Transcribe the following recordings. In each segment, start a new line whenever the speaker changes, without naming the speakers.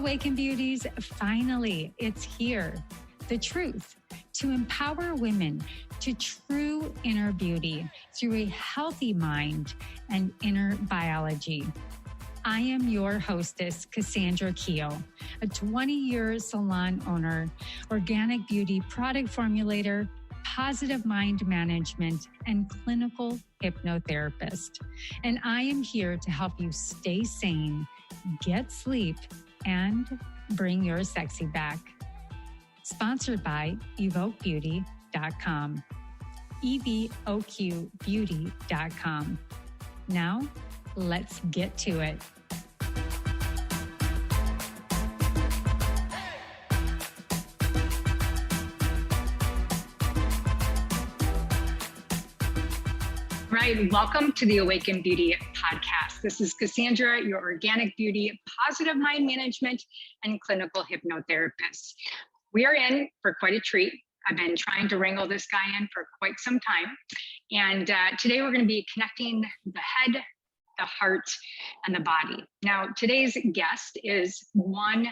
Awaken Beauties, finally, it's here. The truth to empower women to true inner beauty through a healthy mind and inner biology. I am your hostess, Cassandra Keogh, a 20-year salon owner, organic beauty product formulator, positive mind management, and clinical hypnotherapist. And I am here to help you stay sane, get sleep, and bring your sexy back. Sponsored by evoquebeauty.com. evoquebeauty.com. Now, let's get to it. Right, welcome to the Awaken Beauty podcast. This is Cassandra, your organic beauty, positive mind management, and clinical hypnotherapist. We are in for quite a treat. I've been trying to wrangle this guy in for quite some time. And today we're going to be connecting the head, the heart, and the body. Now, today's guest is one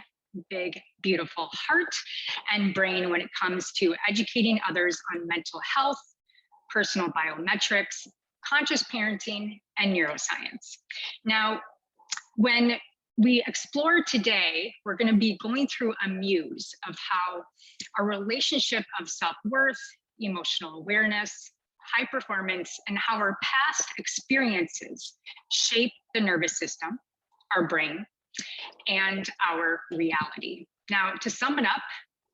big, beautiful heart and brain when it comes to educating others on mental health, personal biometrics, conscious parenting, and neuroscience. Now, when we explore today, we're going to be going through a muse of how our relationship of self-worth, emotional awareness, high performance, and how our past experiences shape the nervous system, our brain, and our reality. Now, to sum it up,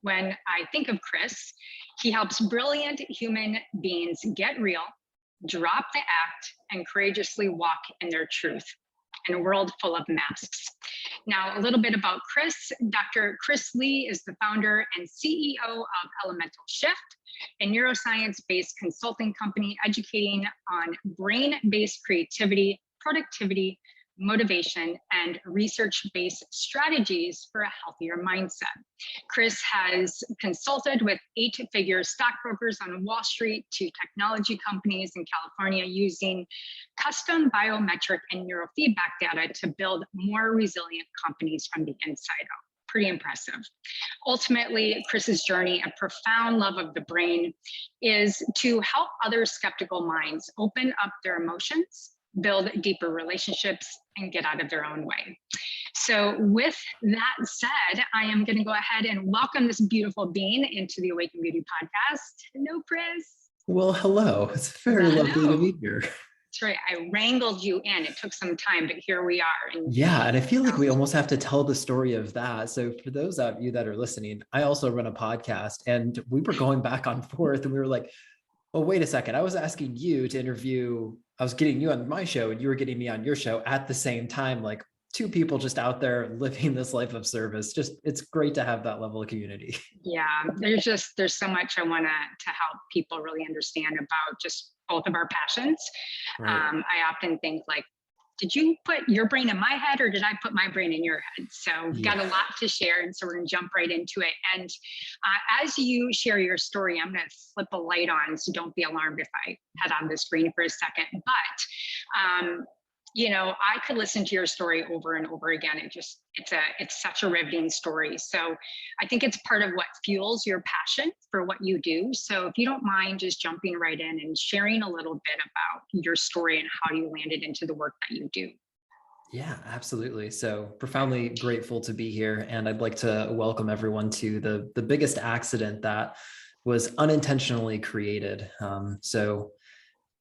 when I think of Chris, he helps brilliant human beings get real, drop the act, and courageously walk in their truth in a world full of masks. Now, a little bit about Chris. Dr. Chris Lee is the founder and CEO of Elemental Shift, a neuroscience-based consulting company educating on brain-based creativity, productivity, motivation, and research-based strategies for a healthier mindset. Chris has consulted with 8-figure stockbrokers on Wall Street to technology companies in California using custom biometric and neurofeedback data to build more resilient companies from the inside out. Pretty impressive. Ultimately, Chris's journey, a profound love of the brain, is to help other skeptical minds open up their emotions, build deeper relationships, and get out of their own way. So with that said, I am going to go ahead and welcome this beautiful being into the Awaken Beauty podcast. Hello, Chris.
Well, hello. It's very lovely to be here.
That's right. I wrangled you in. It took some time, but here we are. And
I feel like we almost have to tell the story of that. So for those of you that are listening, I also run a podcast, and we were going back and forth, and we were like, oh, wait a second. I was asking you to interview, I was getting you on my show and you were getting me on your show at the same time, like two people just out there living this life of service. Just, it's great to have that level of community.
Yeah, there's so much I want to help people really understand about just both of our passions.
Right.
I often think like, did you put your brain in my head or did I put my brain in your head? So we've got a lot to share. And so we're going to jump right into it. And as you share your story, I'm going to flip a light on. So don't be alarmed if I head on the screen for a second. But, you know, I could listen to your story over and over again. It's such a riveting story. So I think it's part of what fuels your passion for what you do. So if you don't mind just jumping right in and sharing a little bit about your story and how you landed into the work that you do.
Yeah, absolutely. So profoundly grateful to be here. And I'd like to welcome everyone to the biggest accident that was unintentionally created. So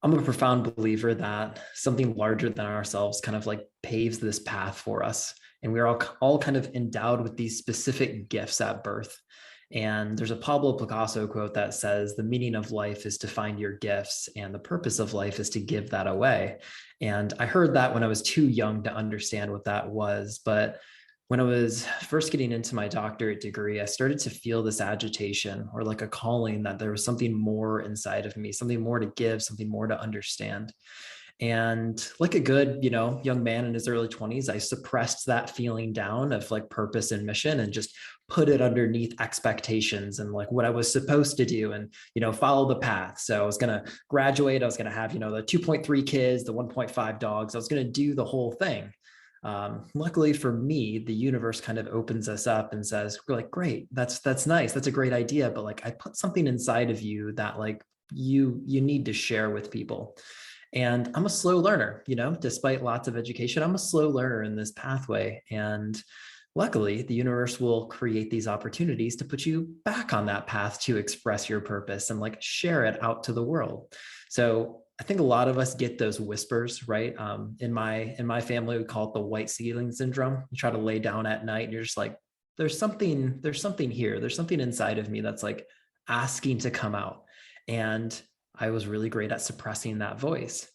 I'm a profound believer that something larger than ourselves kind of like paves this path for us. And we're all kind of endowed with these specific gifts at birth. And there's a Pablo Picasso quote that says, the meaning of life is to find your gifts, and the purpose of life is to give that away. And I heard that when I was too young to understand what that was. But when I was first getting into my doctorate degree, I started to feel this agitation or like a calling that there was something more inside of me, something more to give, something more to understand. And like a good, young man in his early 20s, I suppressed that feeling down of like purpose and mission and just put it underneath expectations and like what I was supposed to do and, follow the path. So I was going to graduate. I was going to have, the 2.3 kids, the 1.5 dogs. I was going to do the whole thing. Luckily for me, the universe kind of opens us up and says, we're like, great, that's nice. That's a great idea. But like, I put something inside of you that like you need to share with people. And I'm a slow learner, despite lots of education, I'm a slow learner in this pathway. And luckily, the universe will create these opportunities to put you back on that path to express your purpose and like share it out to the world. So I think a lot of us get those whispers, right? In my family, we call it the white ceiling syndrome. You try to lay down at night and you're just like, there's something here. There's something inside of me that's like asking to come out. And I was really great at suppressing that voice.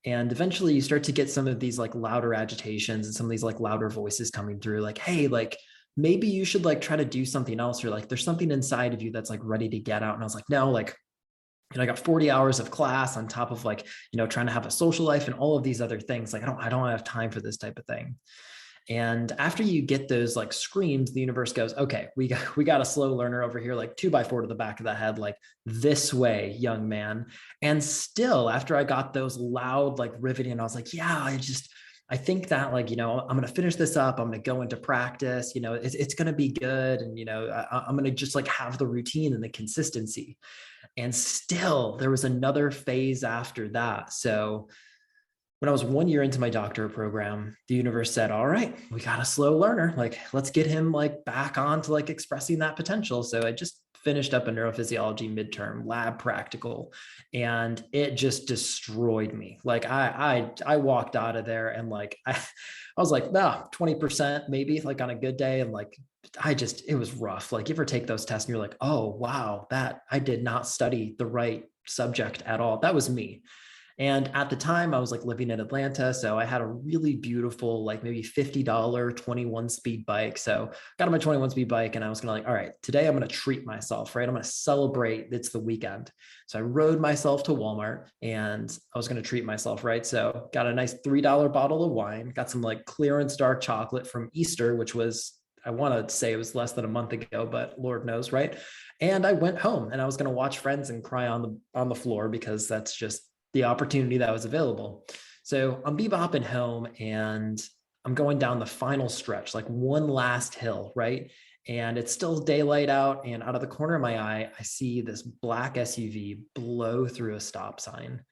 And eventually you start to get some of these like louder agitations and some of these like louder voices coming through like, hey, like maybe you should like try to do something else, or like there's something inside of you that's like ready to get out. And I was like, no, like, I got 40 hours of class on top of like, trying to have a social life and all of these other things. Like, I don't have time for this type of thing. And after you get those like screams, the universe goes, okay, we got a slow learner over here, like 2x4 to the back of the head, like this way, young man. And still, after I got those loud, like riveting, I was like, yeah, I think that like, I'm going to finish this up. I'm going to go into practice, it's going to be good. And, I'm going to just like have the routine and the consistency. And still there was another phase after that. So when I was 1 year into my doctorate program, the universe said, all right, we got a slow learner. Like, let's get him like back on to like expressing that potential. So I just finished up a neurophysiology midterm lab practical, and it just destroyed me. Like I walked out of there and like, I was like, 20% maybe like on a good day. And like, it was rough. Like you ever take those tests and you're like, oh, wow, that I did not study the right subject at all. That was me. And at the time I was like living in Atlanta. So I had a really beautiful, like maybe $50 21 speed bike. So got on my 21 speed bike and I was going to like, all right, today I'm going to treat myself, right? I'm going to celebrate. It's the weekend. So I rode myself to Walmart and I was going to treat myself, right? So got a nice $3 bottle of wine, got some like clearance dark chocolate from Easter, which was, I want to say it was less than a month ago, but Lord knows, right? And I went home and I was going to watch Friends and cry on the floor because that's just the opportunity that was available. So I'm bebopping home and I'm going down the final stretch, like one last hill, right? And it's still daylight out, and out of the corner of my eye, I see this black SUV blow through a stop sign.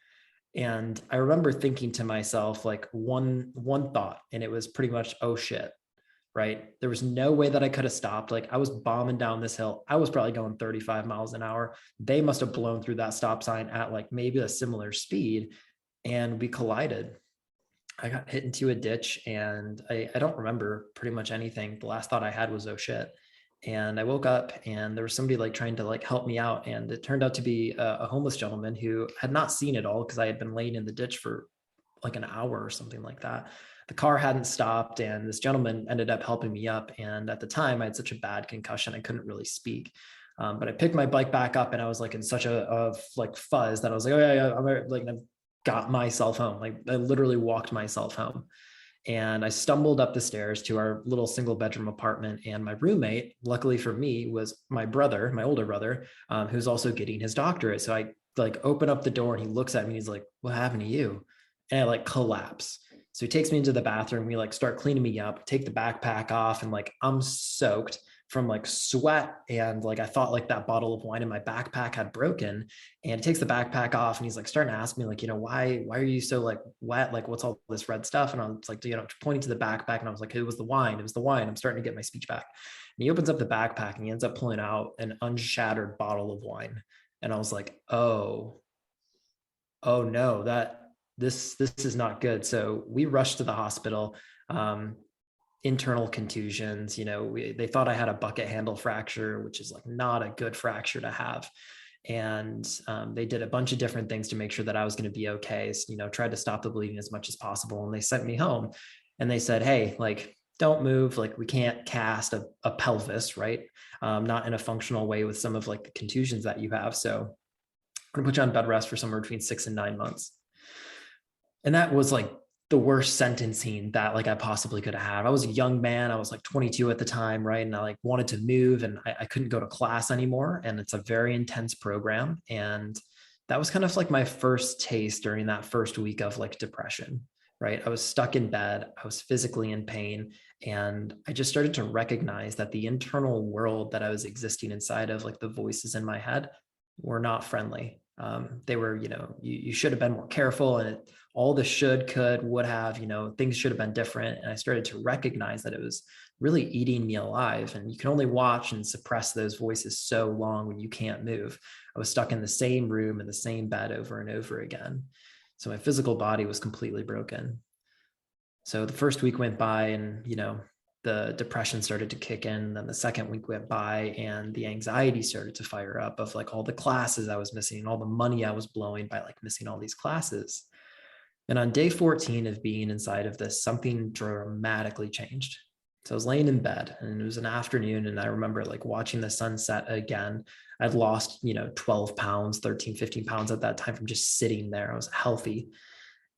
And I remember thinking to myself, like one thought, and it was pretty much, oh shit, right? There was no way that I could have stopped. Like I was bombing down this hill. I was probably going 35 miles an hour. They must have blown through that stop sign at like maybe a similar speed, and we collided. I got hit into a ditch, and I don't remember pretty much anything. The last thought I had was, oh shit. And I woke up and there was somebody like trying to like help me out. And it turned out to be a homeless gentleman who had not seen it all because I had been laying in the ditch for like an hour or something like that. The car hadn't stopped, and this gentleman ended up helping me up. And at the time I had such a bad concussion, I couldn't really speak. But I picked my bike back up and I was like in such a like fuzz that I was like, oh yeah, I'm like, I got myself home. Like I literally walked myself home. And I stumbled up the stairs to our little single bedroom apartment. And my roommate, luckily for me, was my brother, my older brother, who's also getting his doctorate. So I like open up the door and he looks at me and he's like, what happened to you? And I like collapse. So he takes me into the bathroom. We like start cleaning me up, take the backpack off, and like I'm soaked from like sweat. And like I thought like that bottle of wine in my backpack had broken. And he takes the backpack off and he's like starting to ask me like, why are you so like wet? Like what's all this red stuff? And I was like, pointing to the backpack, and I was like, it was the wine. It was the wine. I'm starting to get my speech back. And he opens up the backpack and he ends up pulling out an unshattered bottle of wine. And I was like, oh no, this is not good. So we rushed to the hospital. Internal contusions, they thought I had a bucket handle fracture, which is like not a good fracture to have. And they did a bunch of different things to make sure that I was going to be okay. So, tried to stop the bleeding as much as possible. And they sent me home and they said, hey, like, don't move. Like we can't cast a pelvis, right? Not in a functional way with some of like the contusions that you have. So I'm going to put you on bed rest for somewhere between 6 and 9 months. And that was like the worst sentencing that like I possibly could have. I was a young man. I was like 22 at the time, right? And I like wanted to move, and I couldn't go to class anymore. And it's a very intense program. And that was kind of like my first taste during that first week of like depression, right? I was stuck in bed. I was physically in pain. And I just started to recognize that the internal world that I was existing inside of, like the voices in my head, were not friendly. They were, you should have been more careful, and all the should, could, would have, things should have been different. And I started to recognize that it was really eating me alive. And you can only watch and suppress those voices so long when you can't move. I was stuck in the same room in the same bed over and over again. So my physical body was completely broken. So the first week went by, and the depression started to kick in. Then the second week went by, and the anxiety started to fire up of like all the classes I was missing, all the money I was blowing by like missing all these classes. And on day 14 of being inside of this, something dramatically changed. So I was laying in bed, and it was an afternoon, and I remember like watching the sunset again. I'd lost, 12 pounds, 13, 15 pounds at that time from just sitting there. I was healthy.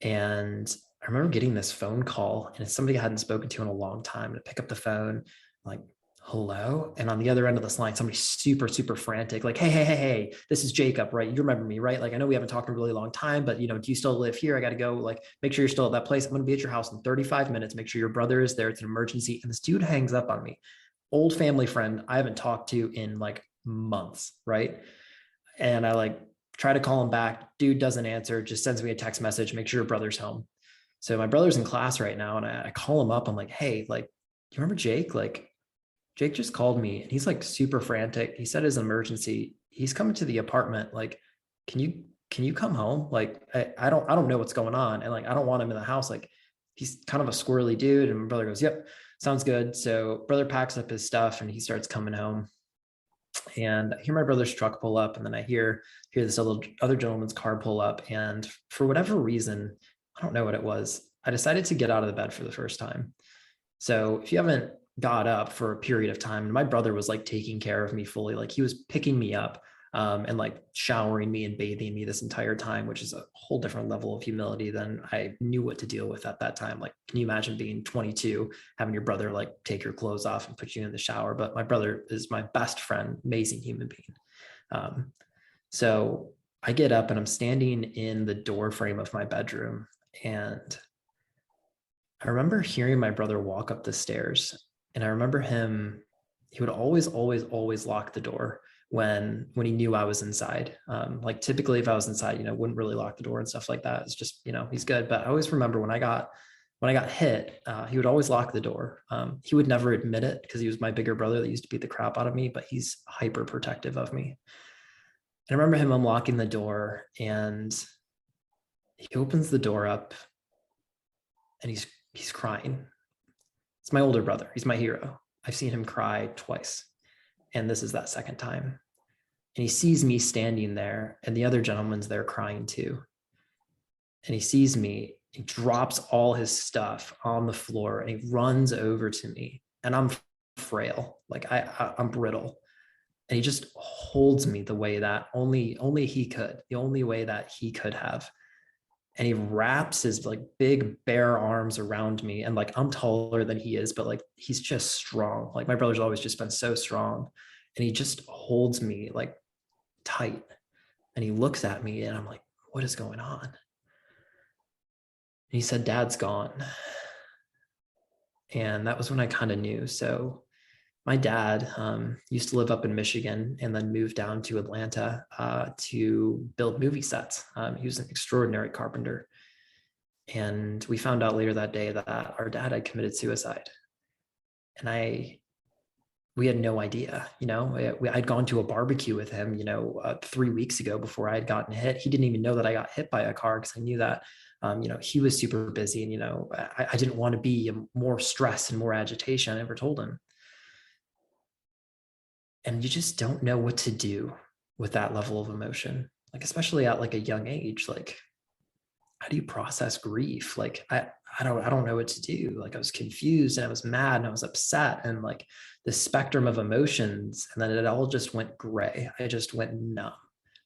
And I remember getting this phone call, and it's somebody I hadn't spoken to in a long time. To pick up the phone, like, hello. And on the other end of this line, somebody super, super frantic, like, hey, this is Jacob, right? You remember me, right? Like, I know we haven't talked in a really long time, but do you still live here? I got to go, like, make sure you're still at that place. I'm going to be at your house in 35 minutes. Make sure your brother is there. It's an emergency. And this dude hangs up on me. Old family friend I haven't talked to in like months, right? And I like try to call him back. Dude doesn't answer, just sends me a text message, make sure your brother's home. So my brother's in class right now, and I call him up. I'm like, hey, like, do you remember Jake? Like, Jake just called me, and he's like super frantic. He said it's an emergency. He's coming to the apartment. Like, can you come home? Like, I don't know what's going on. And like, I don't want him in the house. Like, he's kind of a squirrely dude. And my brother goes, yep, sounds good. So brother packs up his stuff, and he starts coming home. And I hear my brother's truck pull up, and then I hear this other gentleman's car pull up. And for whatever reason, I don't know what it was, I decided to get out of the bed for the first time. So if you haven't got up for a period of time, and my brother was like taking care of me fully, like he was picking me up and like showering me and bathing me this entire time, which is a whole different level of humility than I knew what to deal with at that time. Like, can you imagine being 22, having your brother like take your clothes off and put you in the shower? But my brother is my best friend, amazing human being. So I get up, and I'm standing in the door frame of my bedroom, and I remember hearing my brother walk up the stairs, and I remember he would always lock the door when he knew I was inside. Like typically if I was inside, wouldn't really lock the door and stuff like that. It's just, he's good. But I always remember when I got hit, he would always lock the door. He would never admit it because he was my bigger brother that used to beat the crap out of me, but he's hyper protective of me. And I remember him unlocking the door, and he opens the door up, and he's crying. It's my older brother. He's my hero. I've seen him cry twice, and this is that second time. And he sees me standing there, and the other gentleman's there crying too. And he sees me, he drops all his stuff on the floor, and he runs over to me, and I'm frail, like I'm brittle. And he just holds me the way that only he could, the only way that he could have. And he wraps his like big bare arms around me, and like I'm taller than he is, but like he's just strong. Like my brother's always just been so strong, and he just holds me like tight, and he looks at me, and I'm like, what is going on? And he said, Dad's gone. And that was when I kind of knew. So my dad used to live up in Michigan and then moved down to Atlanta to build movie sets. He was an extraordinary carpenter. And we found out later that day that our dad had committed suicide. And we had no idea, I'd gone to a barbecue with him, 3 weeks ago before I had gotten hit. He didn't even know that I got hit by a car because I knew that, he was super busy, and, I didn't want to be more stress and more agitation. I never told him. And you just don't know what to do with that level of emotion, like, especially at like a young age. Like, how do you process grief? Like, I don't know what to do. Like, I was confused, and I was mad, and I was upset, and like the spectrum of emotions. And then it all just went gray. I just went numb,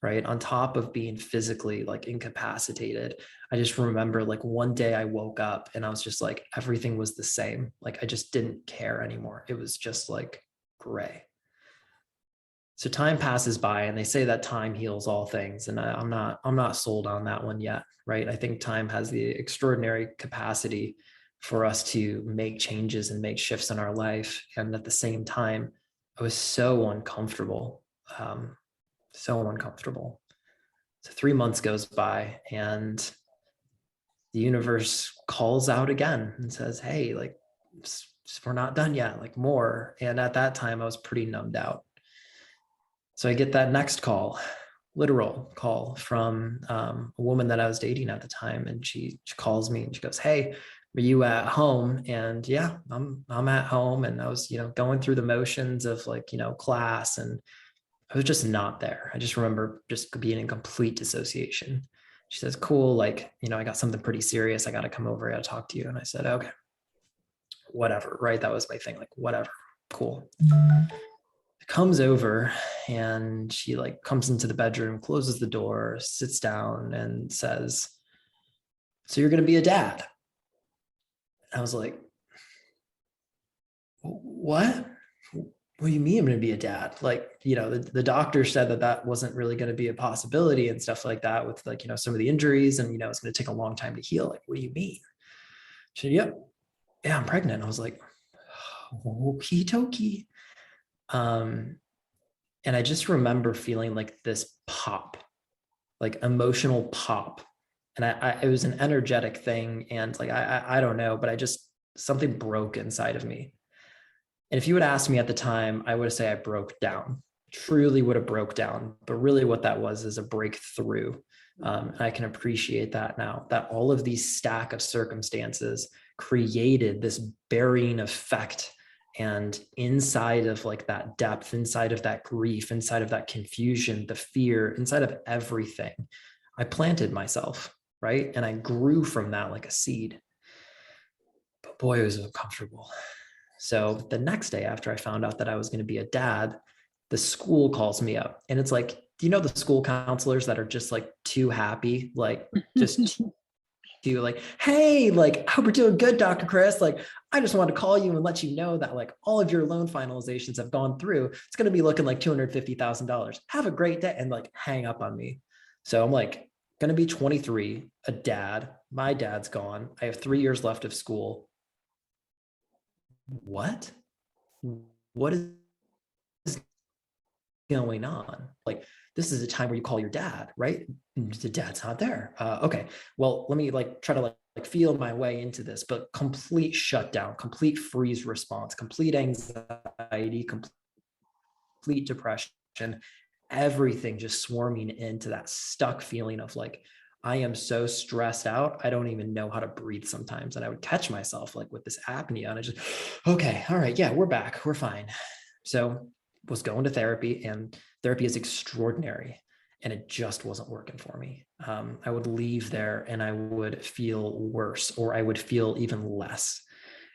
right? On top of being physically like incapacitated. I just remember like one day I woke up, and I was just like, everything was the same. Like, I just didn't care anymore. It was just like gray. So time passes by, and they say that time heals all things. And I'm not sold on that one yet, right? I think time has the extraordinary capacity for us to make changes and make shifts in our life. And at the same time, I was so uncomfortable, so uncomfortable. So 3 months goes by, and the universe calls out again and says, hey, like, we're not done yet, like more. And at that time, I was pretty numbed out. So I get that next call, literal call from a woman that I was dating at the time. And she calls me and she goes, hey, are you at home? And yeah, I'm at home. And I was, going through the motions of like, class, and I was just not there. I just remember just being in complete dissociation. She says, cool, like, I got something pretty serious. I got to come over. I got to talk to you. And I said, okay, whatever, right? That was my thing, like, whatever, cool. Comes over, and she like comes into the bedroom, closes the door, sits down, and says, so you're going to be a dad? I was like, what do you mean I'm going to be a dad? Like, the doctor said that wasn't really going to be a possibility and stuff like that, with like, some of the injuries, and it's going to take a long time to heal. Like, what do you mean? She said, yep, yeah, I'm pregnant. I was like, okie dokie. And I just remember feeling like this pop, like emotional pop. And it was an energetic thing. And like, I don't know, but something broke inside of me. And if you would ask me at the time, I would say I broke down, truly would have broke down. But really what that was is a breakthrough. And I can appreciate that now, that all of these stack of circumstances created this burying effect. And inside of like that depth, inside of that grief, inside of that confusion, the fear, inside of everything, I planted myself, right? And I grew from that like a seed. But boy, it was uncomfortable. So the next day after I found out that I was going to be a dad, the school calls me up, and it's like, do you know the school counselors that are just like too happy, like just to like, hey, like, I hope you're doing good, Dr. Chris. Like, I just wanted to call you and let you know that like all of your loan finalizations have gone through. It's going to be looking like $250,000. Have a great day, and like hang up on me. So I'm like, going to be 23, a dad. My dad's gone. I have 3 years left of school. What is going on? Like, this is a time where you call your dad, right? The dad's not there. Okay, well, let me like try to like feel my way into this, but complete shutdown, complete freeze response, complete anxiety, complete depression, everything just swarming into that stuck feeling of like, I am so stressed out, I don't even know how to breathe sometimes. And I would catch myself like with this apnea, and I just, okay, all right, yeah, we're back, we're fine. So was going to therapy, and therapy is extraordinary, and it just wasn't working for me. I would leave there and I would feel worse, or I would feel even less.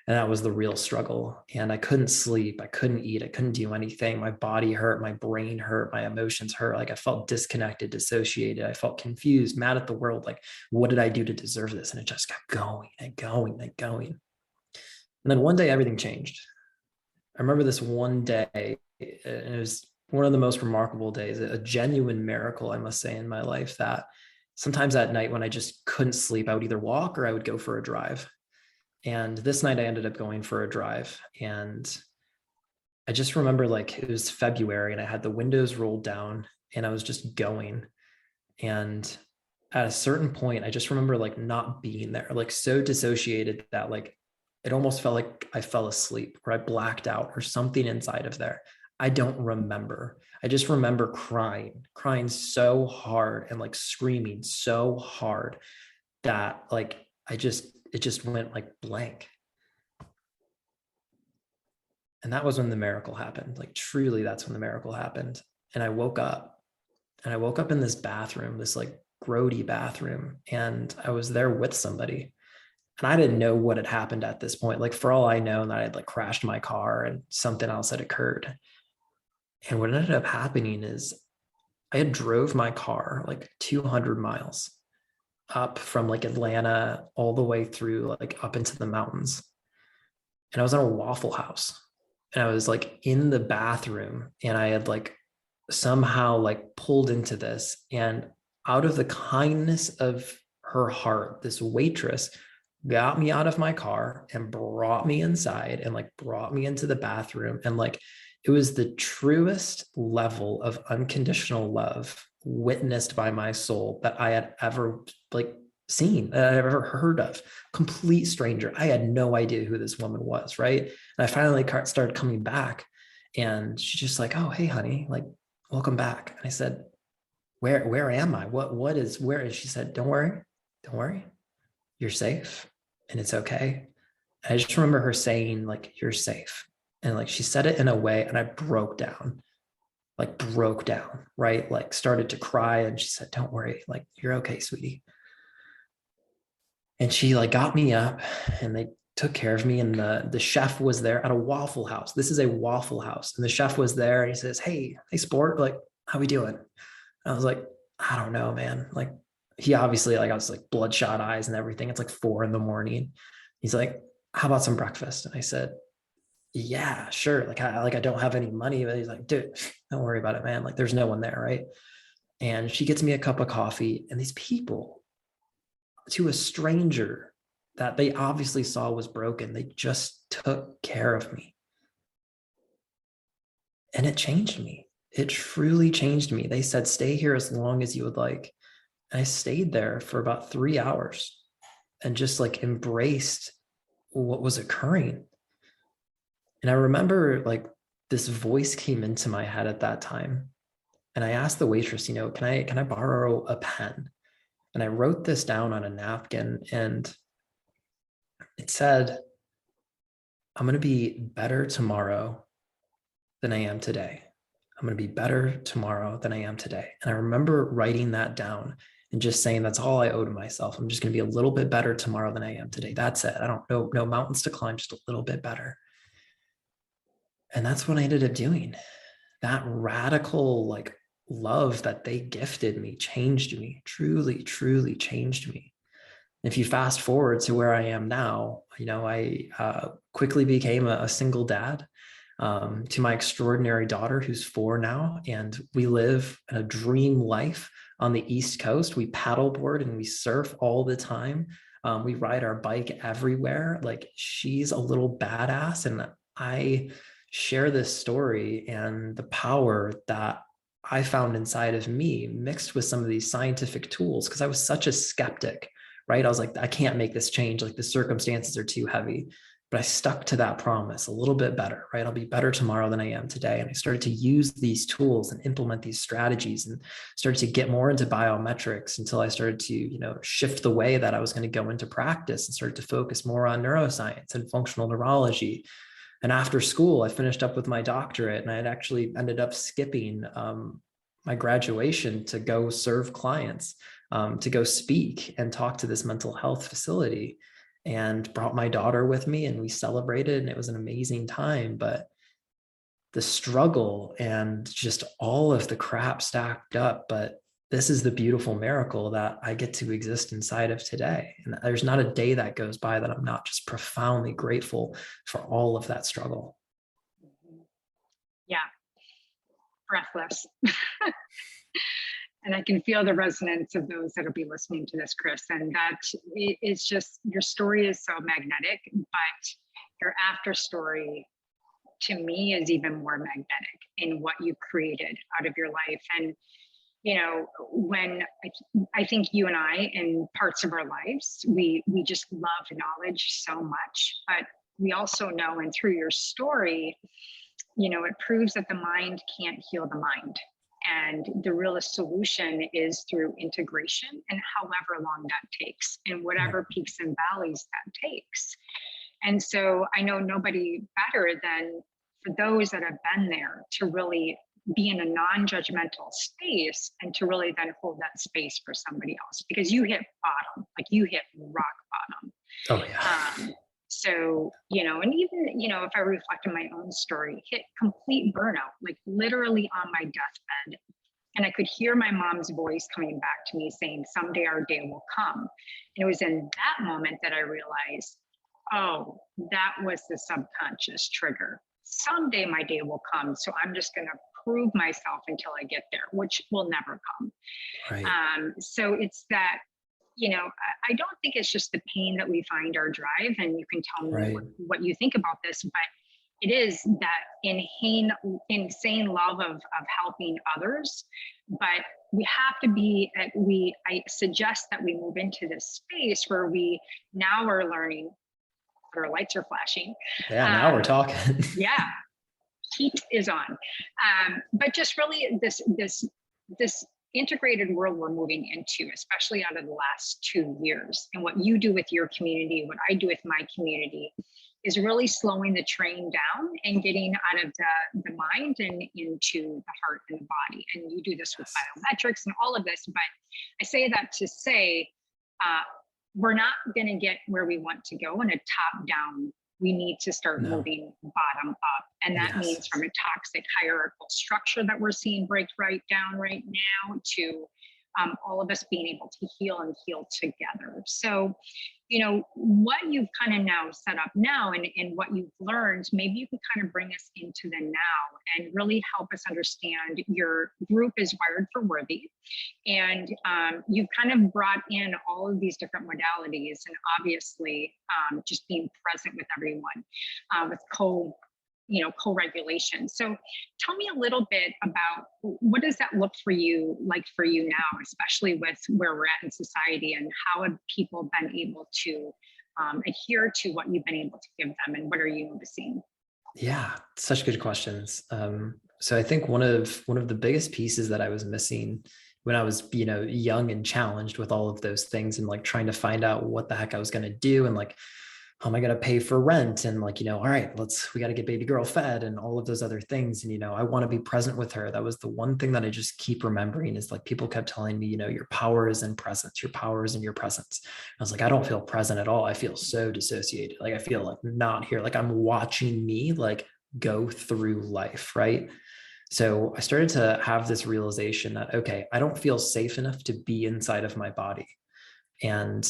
And that was the real struggle. And I couldn't sleep, I couldn't eat, I couldn't do anything. My body hurt, my brain hurt, my emotions hurt. Like I felt disconnected, dissociated. I felt confused, mad at the world. Like, what did I do to deserve this? And it just kept going and going and going. And then one day everything changed. I remember this one day, and it was one of the most remarkable days, a genuine miracle, I must say, in my life, that sometimes at night when I just couldn't sleep, I would either walk or I would go for a drive. And this night I ended up going for a drive. And I just remember like it was February and I had the windows rolled down and I was just going. And at a certain point, I just remember like not being there, like so dissociated that like it almost felt like I fell asleep or I blacked out or something inside of there. I don't remember. I just remember crying so hard and like screaming so hard that like it just went like blank. And that was when the miracle happened. Like truly, that's when the miracle happened. And I woke up in this bathroom, this like grody bathroom, and I was there with somebody. And I didn't know what had happened at this point. Like for all I know, that I had like crashed my car and something else had occurred. And what ended up happening is I had drove my car like 200 miles up from like Atlanta all the way through like up into the mountains. And I was in a Waffle House, and I was like in the bathroom, and I had like somehow like pulled into this, and out of the kindness of her heart, this waitress got me out of my car and brought me inside and like brought me into the bathroom, and like it was the truest level of unconditional love witnessed by my soul that I had ever like seen, that I've ever heard of. Complete stranger. I had no idea who this woman was, right? And I finally started coming back, and she's just like, "Oh, hey, honey, like, welcome back." And I said, "Where am I? What is where?" And she said, don't worry, you're safe, and it's okay." And I just remember her saying, like, "You're safe," and like she said it in a way, and I broke down, right? Like started to cry, and she said, "Don't worry, like, you're okay, sweetie." And she like got me up, and they took care of me, and the chef was there at a Waffle House. This is a Waffle House, and the chef was there, and he says, hey sport, like, how we doing?" And I was like, "I don't know, man." Like, he obviously, like, I was like bloodshot eyes and everything. It's like 4 a.m. He's like, "How about some breakfast?" And I said, "Yeah, sure." I don't have any money, but he's like, "Dude, don't worry about it, man. Like, there's no one there." Right. And she gets me a cup of coffee, and these people, to a stranger that they obviously saw was broken, they just took care of me. And it changed me. It truly changed me. They said, "Stay here as long as you would like." And I stayed there for about 3 hours and just like embraced what was occurring. And I remember like this voice came into my head at that time. And I asked the waitress, can I borrow a pen? And I wrote this down on a napkin, and it said, "I'm going to be better tomorrow than I am today. I'm going to be better tomorrow than I am today." And I remember writing that down and just saying, that's all I owe to myself. I'm just going to be a little bit better tomorrow than I am today. That's it. I don't know, no mountains to climb, just a little bit better. And that's what I ended up doing. That radical, like, love that they gifted me changed me, truly, truly changed me. If you fast forward to where I am now, I quickly became a single dad, to my extraordinary daughter, who's 4 now, and we live a dream life on the East Coast. We paddleboard and we surf all the time. We ride our bike everywhere. Like, she's a little badass, and I share this story and the power that I found inside of me mixed with some of these scientific tools, because I was such a skeptic, right? I was like, I can't make this change. Like, the circumstances are too heavy. But I stuck to that promise, a little bit better, right? I'll be better tomorrow than I am today. And I started to use these tools and implement these strategies, and started to get more into biometrics until I started to, shift the way that I was going to go into practice, and started to focus more on neuroscience and functional neurology. And after school, I finished up with my doctorate, and I had actually ended up skipping my graduation to go serve clients, to go speak and talk to this mental health facility, and brought my daughter with me, and we celebrated, and it was an amazing time. But the struggle and just all of the crap stacked up, but this is the beautiful miracle that I get to exist inside of today. And there's not a day that goes by that I'm not just profoundly grateful for all of that struggle.
Yeah, breathless. And I can feel the resonance of those that'll be listening to this, Chris. And that it's just, your story is so magnetic, but your after story to me is even more magnetic in what you created out of your life. And when I think you and I, in parts of our lives, we just love knowledge so much, but we also know, and through your story, it proves that the mind can't heal the mind. And the real solution is through integration, and however long that takes, and whatever peaks and valleys that takes. And so I know nobody better than, for those that have been there, to really be in a non-judgmental space, and to really then hold that space for somebody else, because you hit bottom, like you hit rock bottom.
Oh yeah.
So, and even, if I reflect on my own story, hit complete burnout, like literally on my deathbed. And I could hear my mom's voice coming back to me saying, someday our day will come. And it was in that moment that I realized, oh, that was the subconscious trigger. Someday my day will come. So I'm just going to prove myself until I get there, which will never come.
Right.
So it's that, I don't think it's just the pain that we find our drive, and you can tell me
Right.
what you think about this, but it is that insane love of helping others. But we have to be, I suggest that we move into this space where we now are learning, our lights are flashing.
Yeah. Now we're talking.
Yeah, heat is on. But just really this integrated world we're moving into, especially out of the last 2 years, and what you do with your community, what I do with my community, is really slowing the train down and getting out of the mind and into the heart and the body. And you do this with biometrics and all of this, but I say that to say, we're not going to get where we want to go in a top down. We need to start moving bottom up. And that means from a toxic hierarchical structure that we're seeing break right down right now to all of us being able to heal and heal together. So, what you've kind of now set up now and what you've learned, maybe you can kind of bring us into the now and really help us understand your group is wired for worthy. And you've kind of brought in all of these different modalities, and obviously just being present with everyone with co-regulation. So tell me a little bit about what does that look for you now, especially with where we're at in society, and how have people been able to adhere to what you've been able to give them, and what are you noticing?
Yeah, such good questions. So I think one of the biggest pieces that I was missing when I was, young and challenged with all of those things, and like trying to find out what the heck I was going to do, and like, how am I going to pay for rent? And like, all right, we got to get baby girl fed and all of those other things. And, I want to be present with her. That was the one thing that I just keep remembering, is like, people kept telling me, your power is in presence, your power is in your presence. I was like, I don't feel present at all. I feel so dissociated. Like, I feel like not here. Like I'm watching me like go through life. Right. So I started to have this realization that, okay, I don't feel safe enough to be inside of my body. And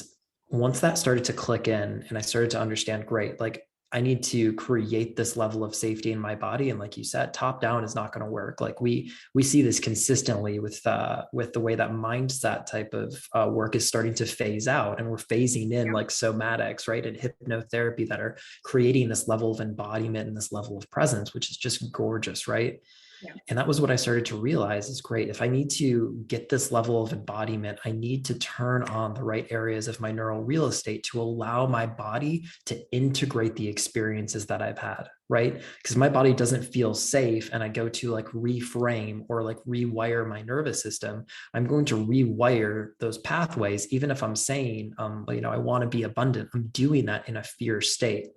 once that started to click in and I started to understand, great, like I need to create this level of safety in my body. And like you said, top down is not going to work. Like we see this consistently with the way that mindset type of work is starting to phase out, and we're phasing in like somatics, right? And hypnotherapy that are creating this level of embodiment and this level of presence, which is just gorgeous, right? Yeah. And that was what I started to realize is, great, if I need to get this level of embodiment, I need to turn on the right areas of my neural real estate to allow my body to integrate the experiences that I've had, right? Because my body doesn't feel safe and I go to like reframe or like rewire my nervous system, I'm going to rewire those pathways. Even if I'm saying, I want to be abundant, I'm doing that in a fear state.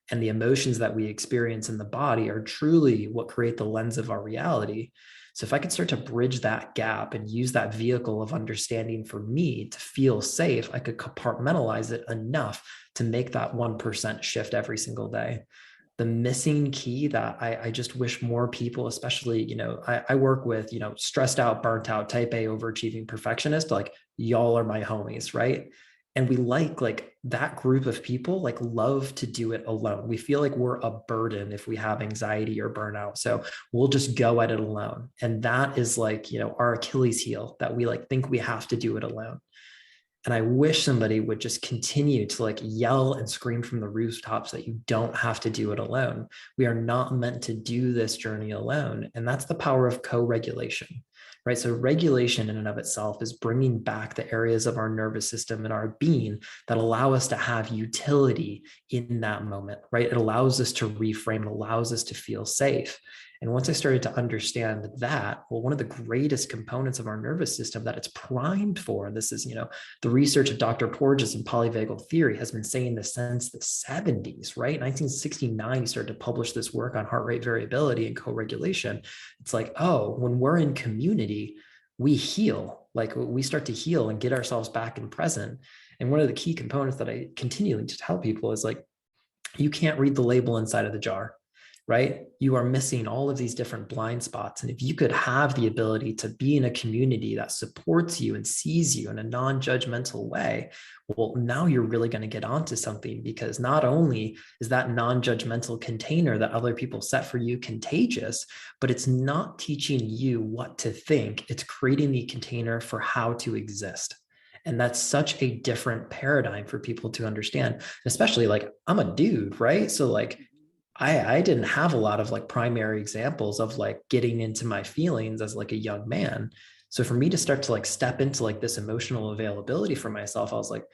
And the emotions that we experience in the body are truly what create the lens of our reality. So if I could start to bridge that gap and use that vehicle of understanding for me to feel safe, I could compartmentalize it enough to make that 1% shift every single day. The missing key that I just wish more people, especially, I work with, stressed out, burnt out, type A, overachieving perfectionist, like y'all are my homies, right? And we like that group of people like love to do it alone. We feel like we're a burden if we have anxiety or burnout. So we'll just go at it alone. And that is like, our Achilles heel, that we like think we have to do it alone. And I wish somebody would just continue to like yell and scream from the rooftops that you don't have to do it alone. We are not meant to do this journey alone. And that's the power of co-regulation, right? So regulation in and of itself is bringing back the areas of our nervous system and our being that allow us to have utility in that moment, right? It allows us to reframe, it allows us to feel safe. And once I started to understand that, well, one of the greatest components of our nervous system that it's primed for, and this is, the research of Dr. Porges and polyvagal theory has been saying this since the 70s, right? 1969, he started to publish this work on heart rate variability and co-regulation. It's like, oh, when we're in community, we heal, like we start to heal and get ourselves back in present. And one of the key components that I continually to tell people is like, you can't read the label inside of the jar. right? You are missing all of these different blind spots. And if you could have the ability to be in a community that supports you and sees you in a non-judgmental way, well, now you're really going to get onto something, because not only is that non-judgmental container that other people set for you contagious, but it's not teaching you what to think. It's creating the container for how to exist. And that's such a different paradigm for people to understand, especially like I'm a dude, right? So like I didn't have a lot of like primary examples of like getting into my feelings as like a young man. So for me to start to like step into like this emotional availability for myself, I was like,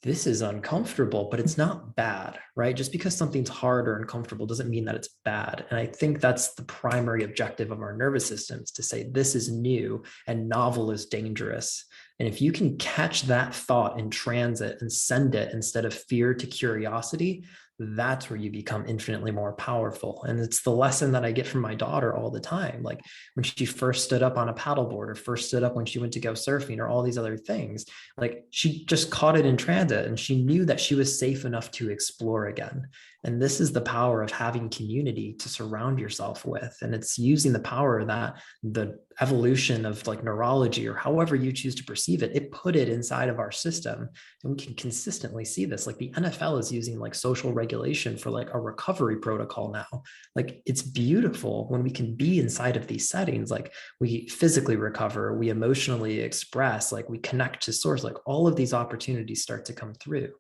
this is uncomfortable, but it's not bad, right? Just because something's hard or uncomfortable doesn't mean that it's bad. And I think that's the primary objective of our nervous systems, to say this is new and novel is dangerous. And if you can catch that thought in transit and send it instead of fear to curiosity, that's where you become infinitely more powerful. And it's the lesson that I get from my daughter all the time. Like when she first stood up on a paddleboard, or first stood up when she went to go surfing, or all these other things, like she just caught it in transit and she knew that she was safe enough to explore again. And this is the power of having community to surround yourself with. And it's using the power that the evolution of like neurology, or however you choose to perceive it, it put it inside of our system. And we can consistently see this. Like the NFL is using like social regulation for like a recovery protocol now. Like it's beautiful when we can be inside of these settings. Like we physically recover, we emotionally express, like we connect to source, like all of these opportunities start to come through.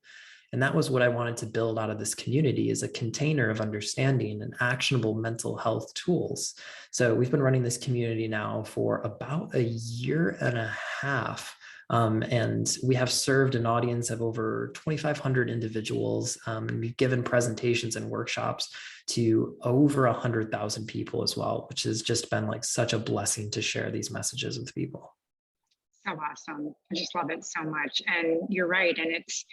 And that was what I wanted to build out of this community, is a container of understanding and actionable mental health tools. So we've been running this community now for about a year and a half. And we have served an audience of over 2,500 individuals. And we've given presentations and workshops to over 100,000 people as well, which has just been like such a blessing to share these messages with people.
So awesome. I just love it so much. And you're right. And it's,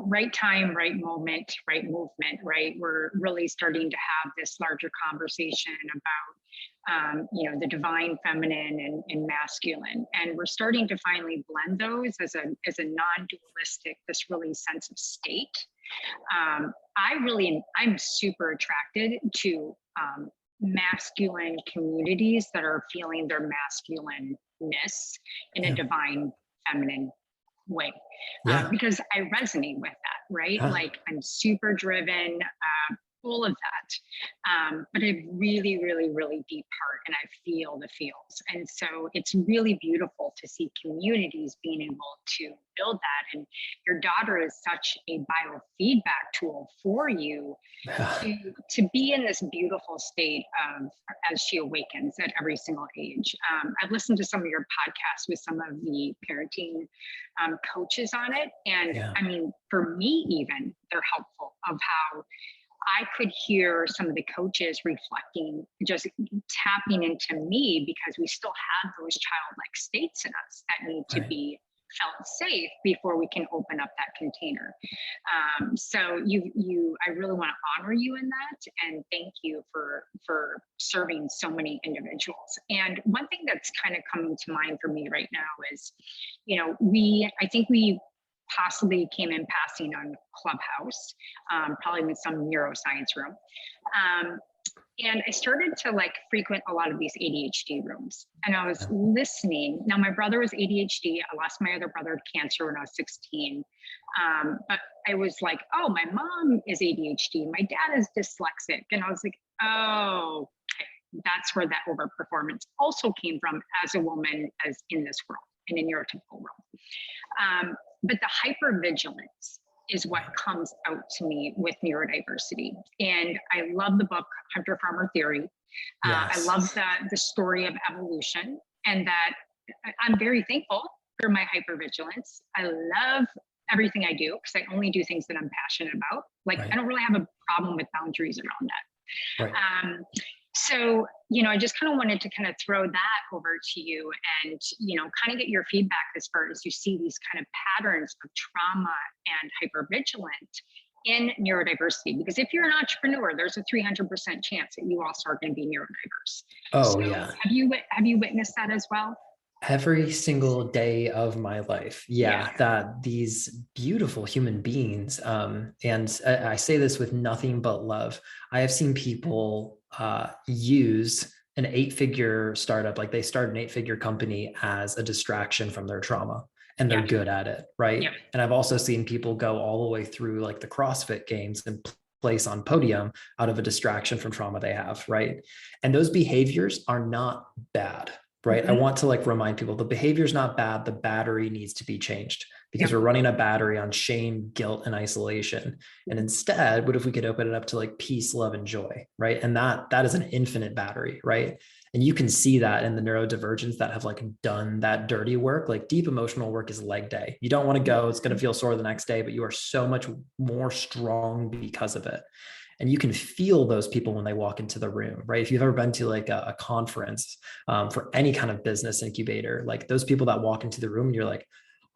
right time, right moment, right movement, right? We're really starting to have this larger conversation about, the divine feminine and masculine. And we're starting to finally blend those as a non-dualistic, this really sense of state. I'm super attracted to masculine communities that are feeling their masculineness in a divine feminine way, because I resonate with that, right? Like I'm super driven, all of that, but a really, really, really deep heart, and I feel the feels. And so it's really beautiful to see communities being able to build that. And your daughter is such a biofeedback tool for you to be in this beautiful state of, as she awakens at every single age. I've listened to some of your podcasts with some of the parenting coaches on it. And I mean, for me, even they're helpful, of how I could hear some of the coaches reflecting, just tapping into me, because we still have those childlike states in us that need to be felt safe before we can open up that container. So I really want to honor you in that, and thank you for serving so many individuals. And one thing that's kind of coming to mind for me right now is, I think we possibly came in passing on Clubhouse, probably in some neuroscience room. And I started to frequent a lot of these ADHD rooms, and I was listening. Now, my brother was ADHD. I lost my other brother to cancer when I was 16. But I was like, oh, my mom is ADHD. My dad is dyslexic. And I was like, oh, okay. That's where that overperformance also came from as a woman, as in this world, in a neurotypical world. But the hypervigilance is what comes out to me with neurodiversity. And I love the book, Hunter-Farmer Theory. I love the story of evolution, and that I'm very thankful for my hypervigilance. I love everything I do, because I only do things that I'm passionate about. I don't really have a problem with boundaries around that. So, I just kind of wanted to kind of throw that over to you and, kind of get your feedback as far as you see these kind of patterns of trauma and hypervigilant in neurodiversity. Because if you're an entrepreneur, there's a 300% chance that you also are going to be neurodiverse.
Oh,
so Have you witnessed that as well?
Every single day of my life.
Yeah.
Yeah, that these beautiful human beings, and I say this with nothing but love. I have seen people use an 8-figure startup, like they start an 8-figure company as a distraction from their trauma, and they're
Yeah.
good at it, right?
Yeah.
And I've also seen people go all the way through like the CrossFit games and place on podium out of a distraction from trauma they have, right? And those behaviors are not bad, right? I
Mhm.
want to like remind people the behavior is not bad. The battery needs to be changed because
Yep.
we're running a battery on shame, guilt, and isolation. And instead, what if we could open it up to like peace, love, and joy, right? And that is an infinite battery, right? And you can see that in the neurodivergents that have like done that dirty work. Like deep emotional work is leg day. You don't want to go, it's going to feel sore the next day, but you are so much more strong because of it. And you can feel those people when they walk into the room, right? If you've ever been to like a conference for any kind of business incubator, like those people that walk into the room, you're like,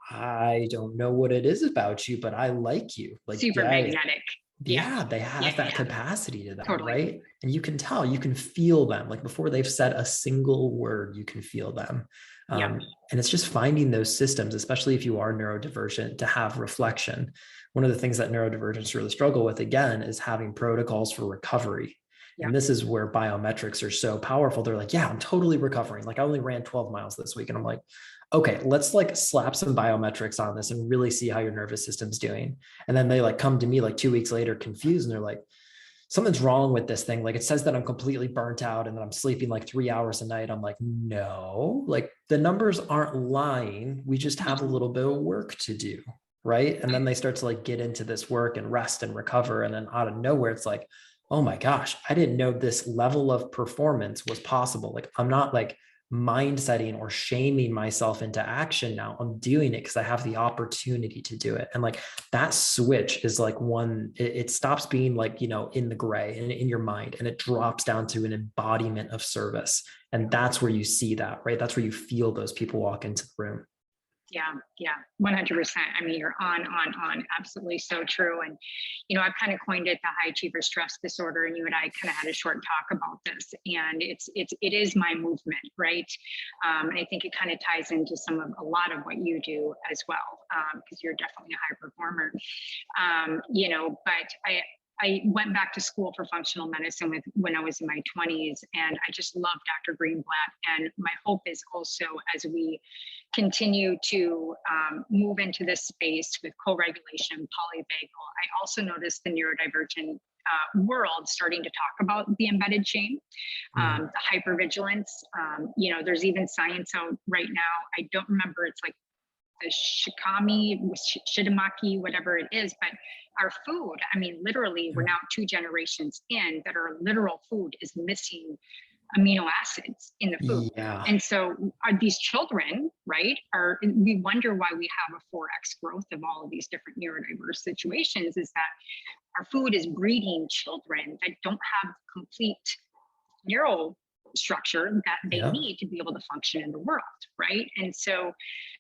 I don't know what it is about you, but I like you. Like,
Super
yeah,
magnetic. Yeah.
yeah, they
Yeah.
have that
Yeah.
capacity to them,
Totally.
right? And you can tell, you can feel them. Like before they've said a single word, you can feel them.
Yeah.
And it's just finding those systems, especially if you are neurodivergent, to have reflection. One of the things that neurodivergents really struggle with, again, is having protocols for recovery.
Yeah.
And this is where biometrics are so powerful. They're like, yeah, I'm totally recovering. Like I only ran 12 miles this week. And I'm like, okay, let's like slap some biometrics on this and really see how your nervous system's doing. And then they like come to me like 2 weeks later confused and they're like, something's wrong with this thing. Like it says that I'm completely burnt out and that I'm sleeping like 3 hours a night. I'm like, no, like the numbers aren't lying. We just have a little bit of work to do. Right. And then they start to like get into this work and rest and recover. And then out of nowhere, it's like, oh my gosh, I didn't know this level of performance was possible. Like I'm not like mind setting or shaming myself into action now. I'm doing it because I have the opportunity to do it. And like that switch is like one, it stops being like, you know, in the gray and in your mind, and it drops down to an embodiment of service. And that's where you see that, right? That's where you feel those people walk into the room.
Yeah, yeah, 100%. I mean, you're on, absolutely so true. And, I've kind of coined it the high achiever stress disorder, and you and I kind of had a short talk about this. And it is my movement, right? And I think it kind of ties into a lot of what you do as well, because you're definitely a high performer. But I went back to school for functional medicine when I was in my 20s, and I just love Dr. Greenblatt. And my hope is also, as we continue to move into this space with co-regulation, polyvagal, I also noticed the neurodivergent world starting to talk about the embedded shame, the hypervigilance. There's even science out right now. I don't remember, it's like the shitamaki, whatever it is, but our food, I mean, literally, we're now 2 generations in that our literal food is missing amino acids in the food.
Yeah.
And so are these children, right? We wonder why we have a 4x growth of all of these different neurodiverse situations, is that our food is breeding children that don't have complete neural structure that they
Yeah.
need to be able to function in the world, right? And so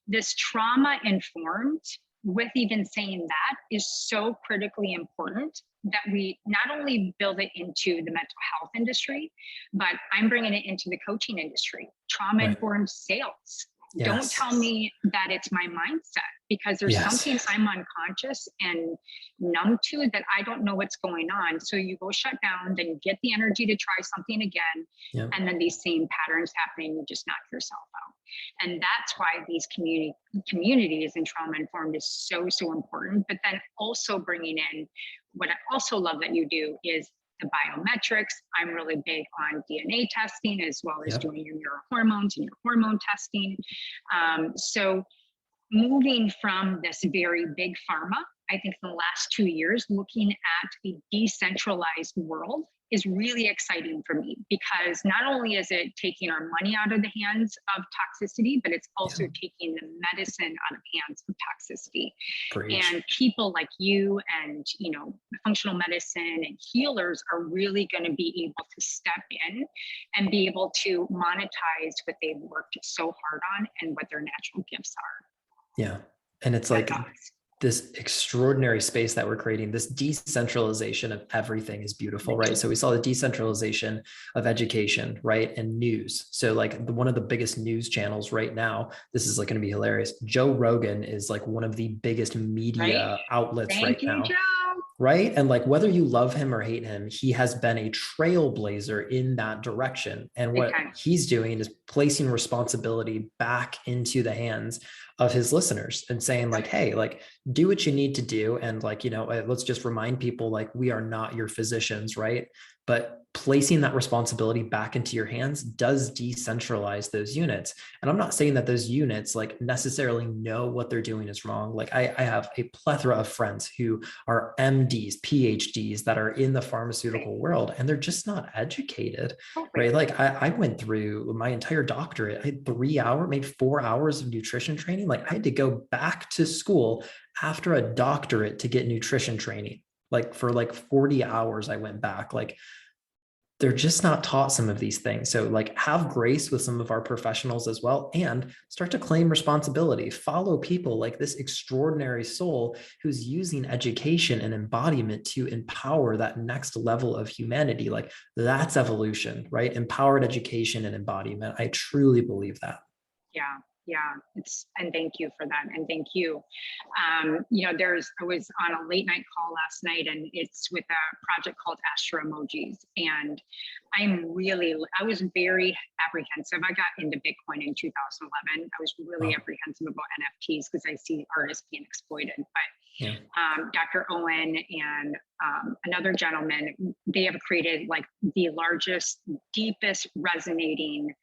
this trauma informed, with even saying that, is so critically important that we not only build it into the mental health industry, but I'm bringing it into the coaching industry, trauma informed sales.
Yes.
Don't tell me that it's my mindset, because there's something I'm unconscious and numb to that I don't know what's going on. So you go shut down, then you get the energy to try something again.
Yeah.
And then these same patterns happening, you just knock yourself out. And that's why these communities and trauma informed is so, so important. But then also bringing in, what I also love that you do is the biometrics. I'm really big on DNA testing, as well as doing your neurohormones and your hormone testing. So moving from this very big pharma, I think in the last 2 years, looking at a decentralized world is really exciting for me, because not only is it taking our money out of the hands of toxicity, but it's also taking the medicine out of hands of toxicity. And people like you and, functional medicine and healers are really going to be able to step in and be able to monetize what they've worked so hard on and what their natural gifts are.
Yeah. And it's like, this extraordinary space that we're creating, this decentralization of everything is beautiful, right? So we saw the decentralization of education, right? And news. So like one of the biggest news channels right now, this is like going to be hilarious. Joe Rogan is like one of the biggest media outlets right
Thank you,
now.
Joe.
Right. And like whether you love him or hate him, he has been a trailblazer in that direction. And what he's doing is placing responsibility back into the hands of his listeners and saying like, hey, like do what you need to do. And like, you know, let's just remind people like we are not your physicians, right? But placing that responsibility back into your hands does decentralize those units. And I'm not saying that those units like necessarily know what they're doing is wrong. Like I have a plethora of friends who are MDs, PhDs that are in the pharmaceutical world, and they're just not educated, right? Like I went through my entire doctorate. I had 3 hours, maybe 4 hours of nutrition training. Like I had to go back to school after a doctorate to get nutrition training. Like for like 40 hours, I went back. Like they're just not taught some of these things. So like have grace with some of our professionals as well, and start to claim responsibility. Follow people like this extraordinary soul who's using education and embodiment to empower that next level of humanity. Like that's evolution, right? Empowered education and embodiment. I truly believe that.
Yeah, and thank you for that. And thank you. You know, I was on a late night call last night, and it's with a project called Astro Emojis. And I was very apprehensive. I got into Bitcoin in 2011. I was really apprehensive about NFTs because I see artists being exploited. But Dr. Owen and another gentleman, they have created like the largest, deepest resonating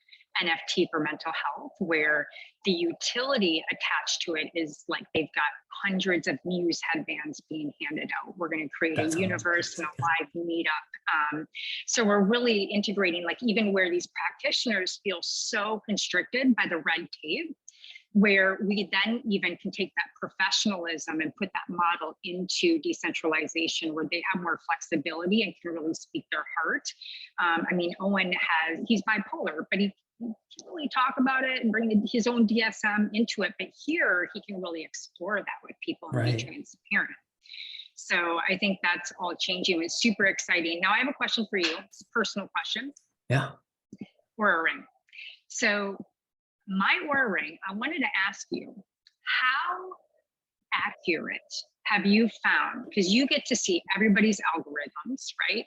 NFT for mental health, where the utility attached to it is like they've got hundreds of muse headbands being handed out. We're going to create a universe and a live meetup. So we're really integrating, like even where these practitioners feel so constricted by the red tape, where we then even can take that professionalism and put that model into decentralization, where they have more flexibility and can really speak their heart. I mean, Owen he's bipolar, but he can really talk about it and bring his own DSM into it. But here he can really explore that with people and be transparent. So I think that's all changing. It's super exciting. Now I have a question for you. It's a personal question.
Yeah.
Aura ring. So my Aura ring, I wanted to ask you, how accurate have you found, because you get to see everybody's algorithms, right?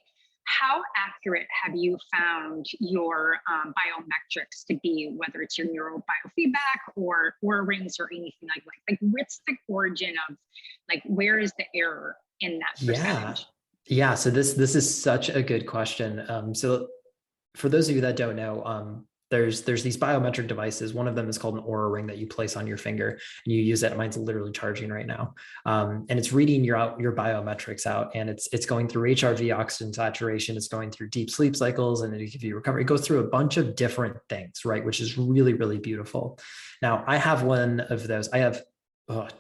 How accurate have you found your biometrics to be, whether it's your neurobiofeedback or Aura rings or anything like that? Like what's the origin of, like, where is the error in that percentage?
Yeah. So this is such a good question. So for those of you that don't know, there's these biometric devices. One of them is called an Aura ring that you place on your finger and you use it. Mine's literally charging right now. And it's reading your biometrics out, and it's going through HRV, oxygen saturation. It's going through deep sleep cycles, and if you recover, it goes through a bunch of different things, right? Which is really, really beautiful. Now I have one of those. I have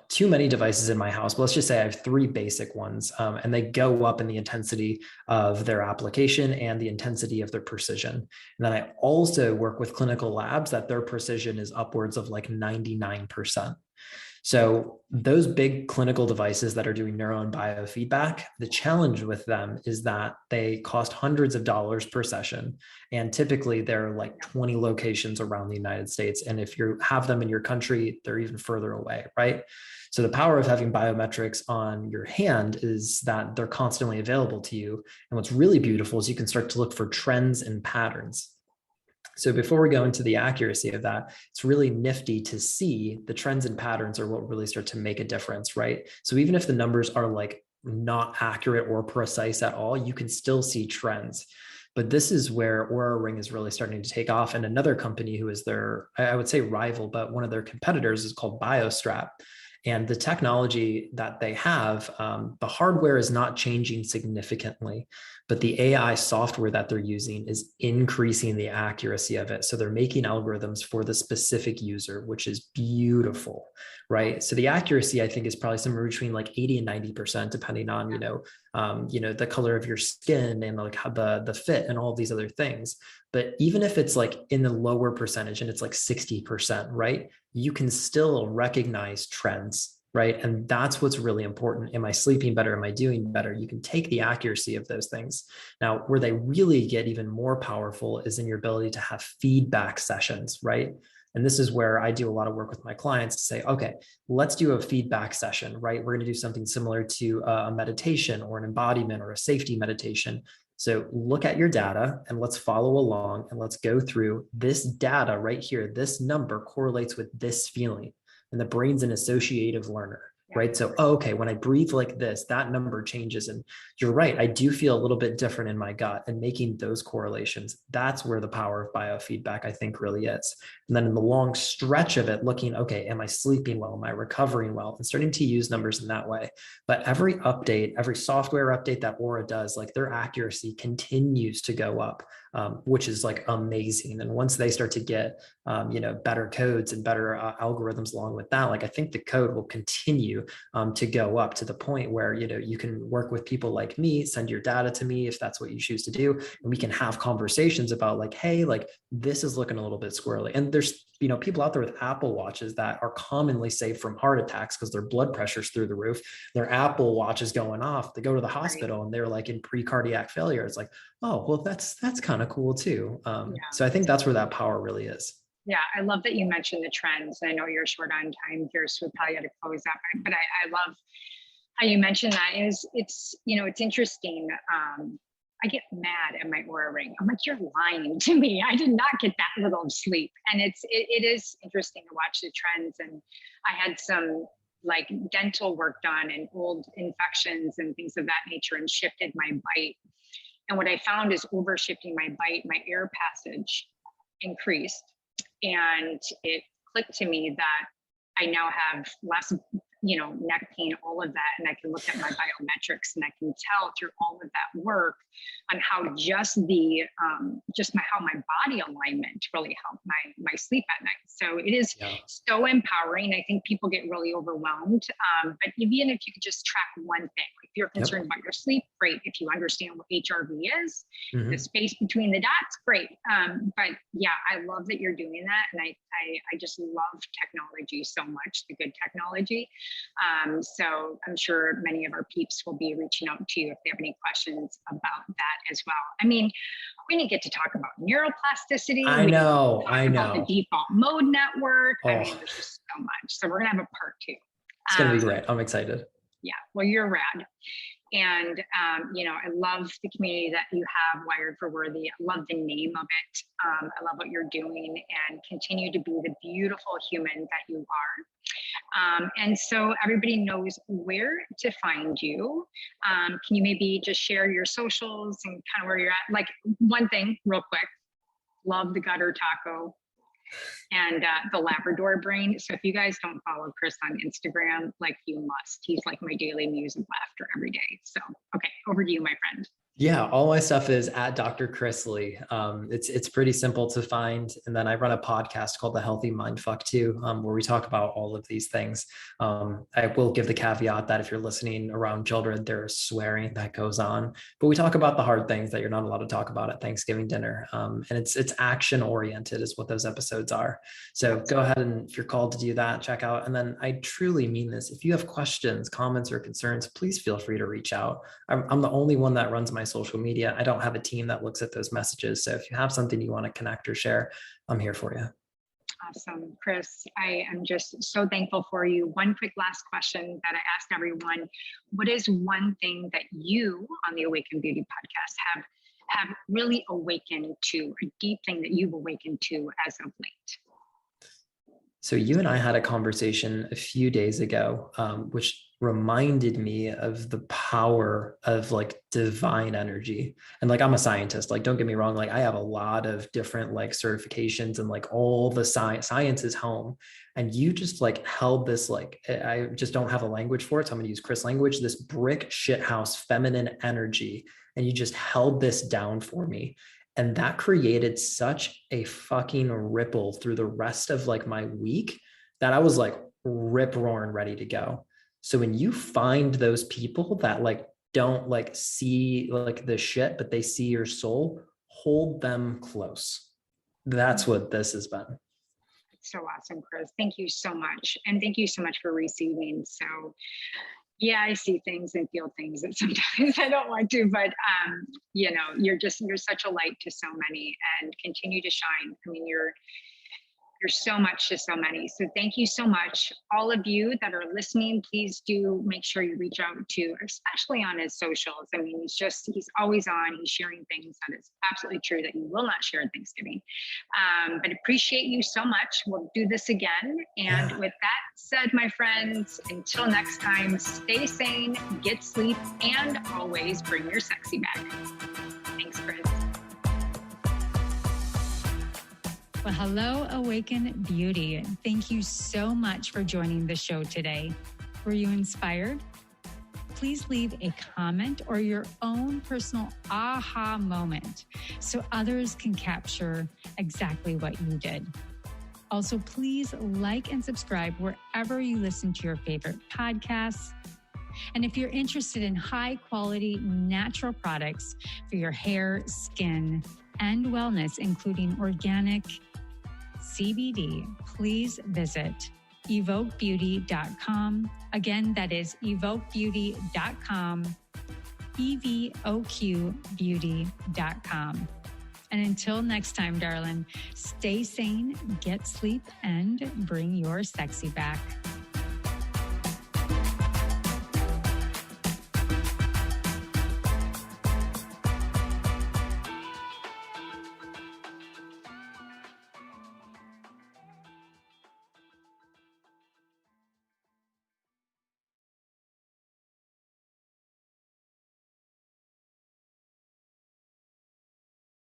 too many devices in my house, but let's just say I have 3 basic ones, and they go up in the intensity of their application and the intensity of their precision. And then I also work with clinical labs that their precision is upwards of like 99%. So those big clinical devices that are doing neuro and biofeedback, the challenge with them is that they cost hundreds of dollars per session. And typically they're like 20 locations around the United States. And if you have them in your country, they're even further away, right? So the power of having biometrics on your hand is that they're constantly available to you. And what's really beautiful is you can start to look for trends and patterns. So before we go into the accuracy of that, it's really nifty to see the trends and patterns are what really start to make a difference, right? So even if the numbers are like not accurate or precise at all, you can still see trends. But this is where Aura Ring is really starting to take off. And another company who is their, I would say rival, but one of their competitors is called BioStrap. And the technology that they have, the hardware is not changing significantly, but the AI software that they're using is increasing the accuracy of it. So they're making algorithms for the specific user, which is beautiful, right? So the accuracy, I think, is probably somewhere between like 80 and 90%, depending on, the color of your skin and like how the fit and all of these other things. But even if it's like in the lower percentage and it's like 60%, right? You can still recognize trends, right? And that's what's really important. Am I sleeping better? Am I doing better? You can take the accuracy of those things. Now, where they really get even more powerful is in your ability to have feedback sessions, right? And this is where I do a lot of work with my clients to say, okay, let's do a feedback session, right? We're going to do something similar to a meditation or an embodiment or a safety meditation. So look at your data and let's follow along and let's go through this data right here. This number correlates with this feeling, and the brain's an associative learner, right? So, oh, okay, when I breathe like this, that number changes. And you're right, I do feel a little bit different in my gut, and making those correlations, that's where the power of biofeedback, I think, really is. And then in the long stretch of it, looking, okay, am I sleeping well? Am I recovering well? And starting to use numbers in that way. But every update, every software update that Aura does, like their accuracy continues to go up, which is like amazing. And once they start to get, better codes and better algorithms along with that, like I think the code will continue to go up to the point where, you can work with people like me, send your data to me if that's what you choose to do. And we can have conversations about like, hey, like this is looking a little bit squirrely. And there's, people out there with Apple Watches that are commonly saved from heart attacks because their blood pressure's through the roof. Their Apple Watch is going off. They go to the hospital and they're like in pre-cardiac failure. It's like, oh, well, that's kind of cool too. So I think that's where that power really is.
Yeah, I love that you mentioned the trends. I know you're short on time here, so we probably got to close up. But I love how you mentioned that. It's interesting. I get mad at my Aura ring. I'm like, you're lying to me. I did not get that little of sleep. And it is interesting to watch the trends. And I had some like dental work done and old infections and things of that nature, and shifted my bite. And what I found is over shifting my bite, my air passage increased. And it clicked to me that I now have less, neck pain, all of that. And I can look at my biometrics and I can tell through all of that work on how just how my body alignment really helped my sleep at night. So it is so empowering. I think people get really overwhelmed. But even if you could just track one thing, if you're concerned about your sleep, great. If you understand what HRV is, the space between the dots, great. But yeah, I love that you're doing that. And I just love technology so much, the good technology. So I'm sure many of our peeps will be reaching out to you if they have any questions about that as well. I mean, we didn't get to talk about neuroplasticity.
I know.
About the default mode network. I mean, there's just so much. So we're gonna have a part 2.
It's gonna be great. I'm excited.
Yeah, well, you're rad. And, I love the community that you have, Wired for Worthy. I love the name of it. I love what you're doing, and continue to be the beautiful human that you are. And so everybody knows where to find you. Can you maybe just share your socials and kind of where you're at? Like one thing real quick, love the gutter taco and the Labrador brain. So if you guys don't follow Chris on Instagram, like you must. He's like my daily muse of laughter every day. So, okay, over to you, my friend.
Yeah, all my stuff is at Dr. Chris Lee. It's pretty simple to find. And then I run a podcast called The Healthy Mindfuck too, where we talk about all of these things. I will give the caveat that if you're listening around children, there's swearing that goes on, but we talk about the hard things that you're not allowed to talk about at Thanksgiving dinner. And it's action oriented is what those episodes are. So go ahead, and if you're called to do that, check out. And then I truly mean this. If you have questions, comments, or concerns, please feel free to reach out. I'm the only one that runs my social media. I don't have a team that looks at those messages. So if you have something you want to connect or share, I'm here for you.
Awesome. Chris, I am just so thankful for you. One quick last question that I asked everyone. What is one thing that you on the Awaken Beauty podcast have really awakened to, a deep thing that you've awakened to as of late?
So you and I had a conversation a few days ago, which reminded me of the power of like divine energy. And like, I'm a scientist, like, don't get me wrong. Like I have a lot of different like certifications and like all the science is home. And you just like held this, like, I just don't have a language for it. So I'm going to use Chris language, this brick shithouse feminine energy. And you just held this down for me. And that created such a fucking ripple through the rest of like my week that I was like rip roaring ready to go. So when you find those people that like don't like see like the shit, but they see your soul, hold them close. That's what this has been.
So awesome, Chris. Thank you so much. And thank you so much for receiving. So yeah, I see things and feel things that sometimes I don't want to, but you're such a light to so many, and continue to shine. I mean, you're so much to so many. So thank you so much. All of you that are listening, please do make sure you reach out to, especially on his socials. I mean, he's always on, he's sharing things that is absolutely true that you will not share at Thanksgiving. But appreciate you so much. We'll do this again. And with that said, my friends, until next time, stay sane, get sleep, and always bring your sexy back. Thanks, Chris.
Well, hello, Awaken Beauty. Thank you so much for joining the show today. Were you inspired? Please leave a comment or your own personal aha moment so others can capture exactly what you did. Also, please like and subscribe wherever you listen to your favorite podcasts. And if you're interested in high quality natural products for your hair, skin, and wellness, including organic CBD, please visit evoquebeauty.com. Again, that is evoquebeauty.com, evoquebeauty.com. And until next time, darling, stay sane, get sleep, and bring your sexy back.